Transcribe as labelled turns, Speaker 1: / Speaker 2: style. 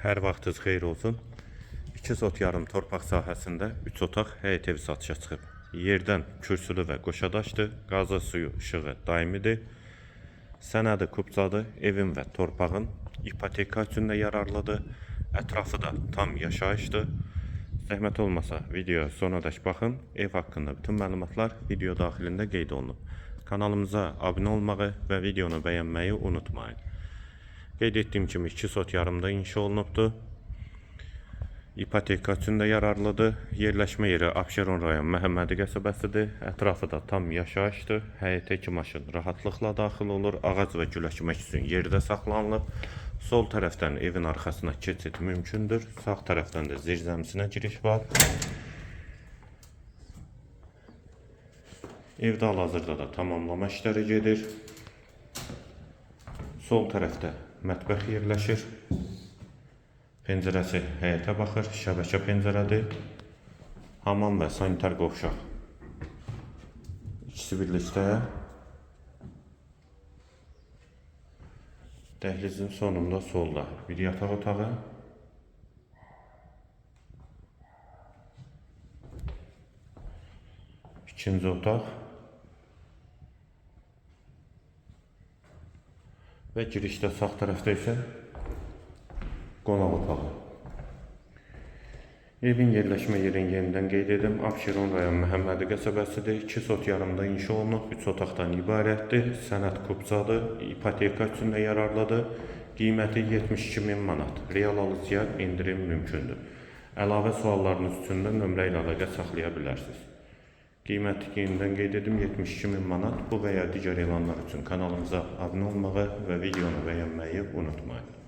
Speaker 1: Hər vaxtınız xeyir olsun. 2 sot yarım torpaq sahəsində 3 otaq həyət evi satışa çıxıb. Yerdən kürsülü və qoşadaşdır. Qazı, suyu, işığı daimidir. Sənədi kubcadır. Evin və torpağın ipoteka üçün də yararlıdır. Ətrafı da tam yaşayışdır. Zəhmət olmasa videoya sonadək baxın. Ev haqqında bütün məlumatlar video daxilində qeyd olunub. Kanalımıza abunə olmağı və videonu bəyənməyi unutmayın. Qeyd etdiyim kimi 2 sot yarımda inşa olunubdur. İpoteka üçün də yararlıdır. Yerləşmə yeri Abşeron rayon Məhəmmədi qəsəbəsidir. Ətrafı da tam yaşayışdır. Həyətə 2 maşın rahatlıqla daxil olur. Ağac və gül əkmək üçün yerdə saxlanılıb. Sol tərəfdən evin arxasına keçid mümkündür. Sağ tərəfdən də zirzəmisinə giriş var. Evdə hal-hazırda da tamamlama işləri gedir. Sol tərəfdə mətbəx yerləşir. Pəncərəsi həyətə baxır. Şəbəkə pəncərədir. Hamam və sanitar qovşaq. İkisi birlikdə. Dəhlizin sonunda solda bir yataq otağı. İkinci otaq. Və girişdə sağ tərəfdə isə qonaq otağı. Evin yerləşmə yerini yenidən qeyd edim. Abşeron rayon Məhəmmədi qəsəbəsidir. 2 sot yarımda inşa olunub. 3 otaqdan ibarətdir. Sənəd kubcadır. İpoteka üçün də yararlıdır. Qiyməti 72.000 manat. Real alıcıya indirim mümkündür. Əlavə suallarınız üçün də nömrə ilə əlaqə saxlaya bilərsiniz. Qiyməti yenidən qeyd edim 72.000 manat. Bu və ya digər elanlar üçün kanalımıza abunə olmağı və videonu bəyənməyi unutmayın.